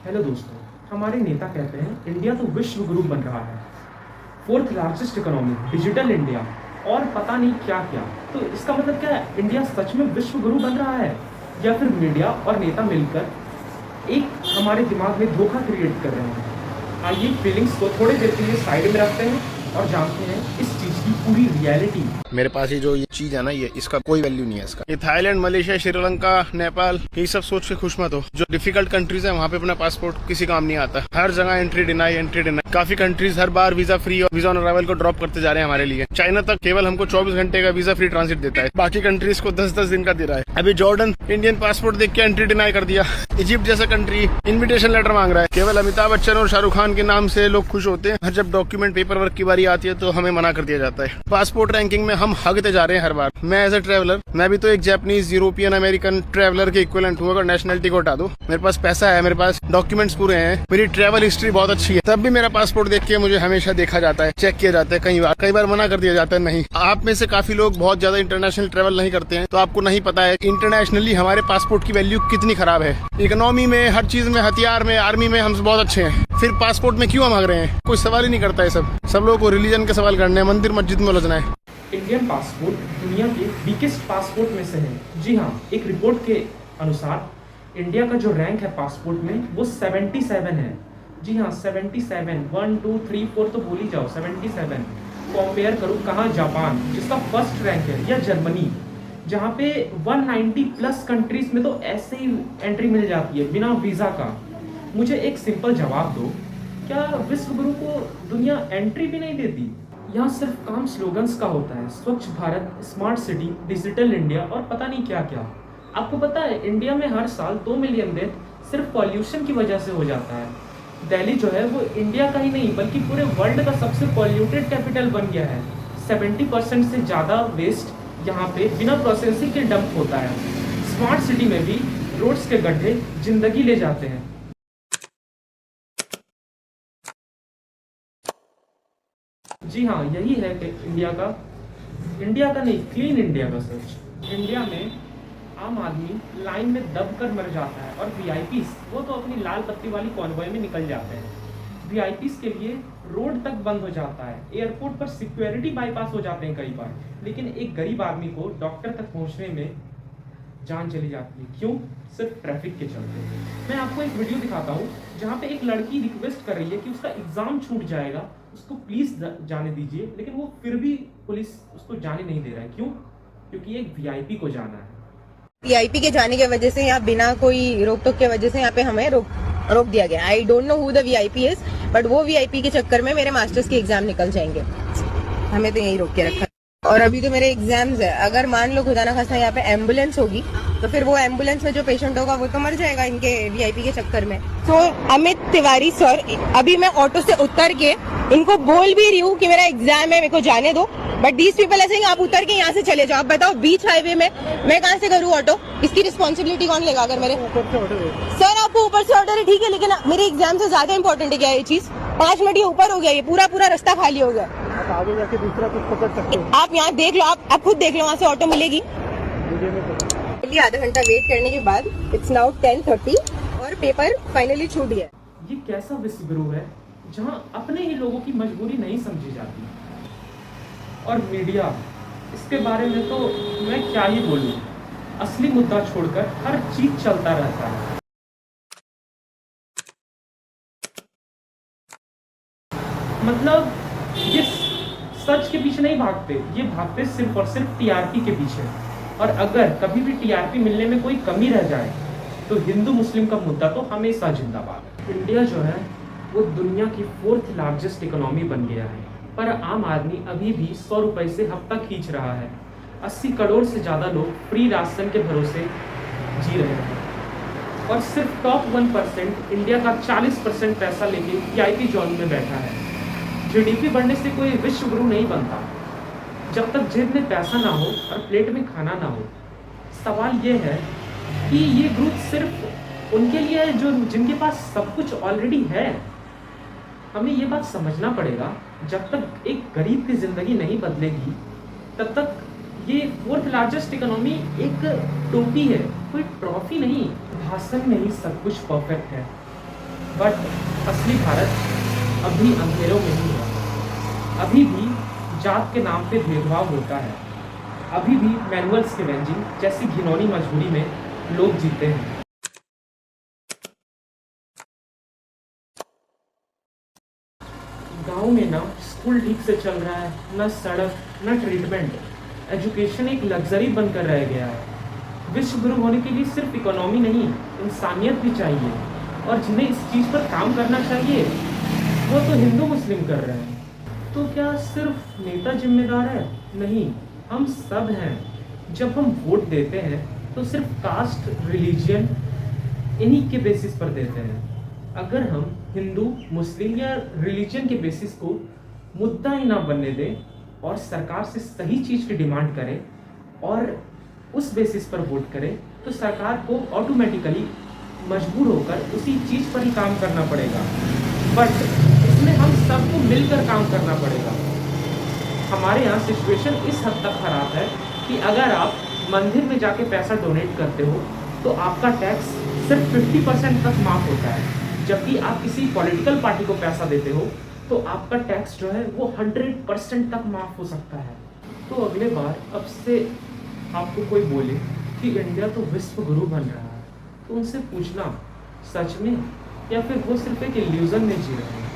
Hello दोस्तों, हमारे नेता कहते हैं इंडिया तो विश्व गुरु बन रहा है, fourth largest economy, digital India और पता नहीं क्या क्या। तो इसका मतलब क्या है? इंडिया सच में विश्व गुरु बन रहा है या फिर मीडिया और नेता मिलकर एक हमारे दिमाग में धोखा क्रिएट कर रहे हैं? आइए फीलिंग्स को थोड़ी देर के लिए साइड में रखते हैं और जानते हैं इस चीज की पूरी रियलिटी। मेरे पास ये जो ये चीज है ना, ये इसका कोई वैल्यू नहीं है। इसका ये थाईलैंड, मलेशिया, श्रीलंका, नेपाल, ये सब सोच के खुश मत हो। जो डिफिकल्ट कंट्रीज है वहाँ पे अपना पासपोर्ट किसी काम नहीं आता। हर जगह एंट्री डिनाई। काफी कंट्रीज हर बार वीजा फ्री और वीजा ऑन अराइवल को ड्रॉप करते जा रहे हैं हमारे लिए। चाइना तक केवल हमको 24 घंटे का वीजा फ्री ट्रांजिट देता है, बाकी कंट्रीज को 10-10 दिन का दे रहा है। अभी जॉर्डन इंडियन पासपोर्ट देख के एंट्री डिनाई कर दिया। इजिप्ट जैसा कंट्री इन्विटेशन लेटर मांग रहा है। केवल अमिताभ बच्चन और शाहरुख खान के नाम से लोग खुश होते हैं। जब डॉक्यूमेंट पेपर वर्क की बारी आती है तो हमें मना कर दिया जाता है। पासपोर्ट रैंकिंग में हम हगते जा रहे हैं हर बार। मैं एज ए ट्रैवलर, मैं भी तो एक जापानीज, यूरोपियन, अमेरिकन ट्रैवलर के इक्विवेलेंट हूँ। अगर नेशनलिटी को हटा दो, मेरे पास पैसा है, मेरे पास डॉक्यूमेंट्स पूरे हैं, मेरी ट्रैवल हिस्ट्री बहुत अच्छी है, तब भी मेरा पासपोर्ट देख के मुझे हमेशा देखा जाता है, चेक किया जाता है। कई बार मना कर दिया जाता है। नहीं, आप में से काफी लोग बहुत ज्यादा इंटरनेशनल ट्रैवल नहीं करते हैं, तो आपको नहीं पता है इंटरनेशनली हमारे पासपोर्ट की वैल्यू कितनी खराब है। इकोनॉमी में, हर चीज में, हथियार में, आर्मी में हम बहुत अच्छे हैं, फिर पासपोर्ट में क्यों हम भाग रहे हैं? कोई सवाल ही नहीं करता है। सब लोगों को रिलीजन के सवाल करने हैं, मंदिर मस्जिद में उलझना है। इंडियन पासपोर्ट दुनिया के वीकेस्ट पासपोर्ट में से है। जी हाँ, एक रिपोर्ट के अनुसार इंडिया का जो रैंक है पासपोर्ट में वो 77 है। जी हाँ, 77, 1 2 3 4 तो भूल ही जाओ, 77। कंपेयर करो कहाँ, जापान जिसका फर्स्ट रैंक है, या जर्मनी जहाँ पे 190 प्लस कंट्रीज में तो ऐसे ही एंट्री मिल जाती है बिना वीज़ा का। मुझे एक सिंपल जवाब दो, क्या विश्व गुरु को दुनिया एंट्री भी नहीं देती? यहाँ सिर्फ काम स्लोगन्स का होता है, स्वच्छ Bharat, smart city, digital India और पता नहीं क्या क्या। आपको पता है इंडिया में हर साल 2 मिलियन डेथ सिर्फ पॉल्यूशन की वजह से हो जाता है। दिल्ली जो है वो इंडिया का ही नहीं बल्कि पूरे वर्ल्ड का सबसे पॉल्यूटेड कैपिटल बन गया है। 70% से ज़्यादा वेस्ट यहाँ पे बिना प्रोसेसिंग के डंप होता है। स्मार्ट सिटी में भी रोड्स के गड्ढे जिंदगी ले जाते हैं। जी हाँ, यही है कि इंडिया का नहीं, क्लीन इंडिया का सच। इंडिया में आम आदमी लाइन में दब कर मर जाता है और वीआईपीज वो तो अपनी लाल पत्ती वाली कॉन्वॉय में निकल जाते हैं। वीआईपीज के लिए रोड तक बंद हो जाता है, एयरपोर्ट पर सिक्योरिटी बाईपास हो जाते हैं कई बार, लेकिन एक गरीब आदमी को डॉक्टर तक पहुंचने में जान चली जाती है। क्यों? सिर्फ ट्रैफिक के चलते। मैं आपको एक वीडियो दिखाता हूँ जहाँ पे एक लड़की रिक्वेस्ट कर रही है कि उसका एग्जाम छूट जाएगा, उसको प्लीज जाने दीजिए, लेकिन वो फिर भी पुलिस उसको जाने नहीं दे रहा है। क्यों? क्योंकि एक वीआईपी को जाना है। वीआईपी के जाने की वजह से यहाँ बिना कोई रोक टोक के वजह से यहाँ पे हमें रोक दिया गया। I don't know who the VIP is, but वो वीआईपी के चक्कर में मेरे मास्टर्स के एग्जाम निकल जाएंगे। हमें तो यही रोक के रखा। और अभी तो मेरे एग्जाम्स है। अगर मान लो खुदा ना खास्ता यहाँ पे एम्बुलेंस होगी तो फिर वो एम्बुलेंस में जो पेशेंट होगा वो तो मर जाएगा इनके वीआईपी के चक्कर में। तो अमित तिवारी सर, अभी मैं ऑटो से उतर के इनको बोल भी रही हूँ कि मेरा एग्जाम है, मेरे को जाने दो, बट दीज पीपल ऐसे आप उतर के यहाँ से चले जाओ। आप बताओ, बीच हाईवे में मैं कहाँ से करूँ ऑटो? इसकी रिस्पॉन्सिबिलिटी कौन लेगा? अगर मेरे सर आपको ऊपर से ऑर्डर है, ठीक है, लेकिन मेरे एग्जाम से ज्यादा इंपॉर्टेंट है क्या ये चीज? 5 मिनट ये ऊपर हो गया, ये पूरा रास्ता खाली हो गया। आप आगे जाके दूसरा कुछ पकड़ सकते हो। आप यहाँ देख लो, आप खुद देख लो, वहाँ से ऑटो मिलेगी। आधा घंटा वेट करने के बाद इट्स नाउ 10:30 और पेपर फाइनली छूट गया। ये कैसा विश्व गुरु है जहाँ अपने ही लोगों की मजबूरी नहीं समझी जाती? और मीडिया, इसके बारे में तो मैं क्या ही बोलूं। असली मुद्दा छोड़कर हर चीज चलता रहता है। मतलब ये सच के पीछे नहीं भागते, ये भागते सिर्फ और सिर्फ टीआरपी के पीछे। और अगर कभी भी टीआरपी मिलने में कोई कमी रह जाए तो हिंदू मुस्लिम का मुद्दा तो हमेशा जिंदाबाद है। इंडिया जो है वो दुनिया की 4th लार्जेस्ट इकोनॉमी बन गया है, पर आम आदमी अभी भी 100 रुपए से हफ्ता खींच रहा है। 80 करोड़ से ज़्यादा लोग फ्री राशन के भरोसे जी रहे हैं और सिर्फ टॉप 1% इंडिया का 40% पैसा लेके वीआईपी जोन में बैठा है। जीडीपी बढ़ने से कोई विश्व गुरु नहीं बनता जब तक जेब में पैसा ना हो और प्लेट में खाना ना हो। सवाल ये है कि ये ग्रुप सिर्फ उनके लिए है जो जिनके पास सब कुछ ऑलरेडी है। हमें ये बात समझना पड़ेगा, जब तक एक गरीब की जिंदगी नहीं बदलेगी तब तक ये 4th लार्जेस्ट इकोनॉमी एक टोपी है, कोई ट्रॉफी नहीं। भाषण में ही सब कुछ परफेक्ट है, बट असली भारत अभी अंधेरों में ही है। अभी भी जात के नाम पे भेदभाव होता है। अभी भी मैनुअल स्कैवेंजिंग जैसी घिनौनी मजबूरी में लोग जीते हैं। गांव में ना स्कूल ठीक से चल रहा है, ना सड़क, ना ट्रीटमेंट। एजुकेशन एक लग्जरी बनकर रह गया है। विश्व गुरु होने के लिए सिर्फ इकोनॉमी नहीं, इंसानियत भी चाहिए। और जिन्हें इस चीज़ पर काम करना चाहिए वो तो हिंदू मुस्लिम कर रहे हैं। तो क्या सिर्फ नेता जिम्मेदार है? नहीं, हम सब हैं। जब हम वोट देते हैं तो सिर्फ कास्ट, रिलीजन इन्हीं के बेसिस पर देते हैं। अगर हम हिंदू, मुस्लिम या रिलीजन के बेसिस को मुद्दा ही ना बनने दें और सरकार से सही चीज़ की डिमांड करें और उस बेसिस पर वोट करें, तो सरकार को ऑटोमेटिकली मजबूर होकर उसी चीज़ पर ही काम करना पड़ेगा। बट इसमें हम सबको मिलकर काम करना पड़ेगा। हमारे यहाँ सिचुएशन इस हद तक ख़राब है कि अगर आप मंदिर में जाके पैसा डोनेट करते हो तो आपका टैक्स सिर्फ 50% तक माफ़ होता है, जबकि आप किसी पॉलिटिकल पार्टी को पैसा देते हो तो आपका टैक्स जो है वो 100% तक माफ़ हो सकता है। तो अगले बार अब से आपको कोई बोले कि इंडिया तो विश्व गुरु बन रहा है, तो उनसे पूछना सच में या फिर वो सिर्फ एक इल्यूजन में जी रहे हैं।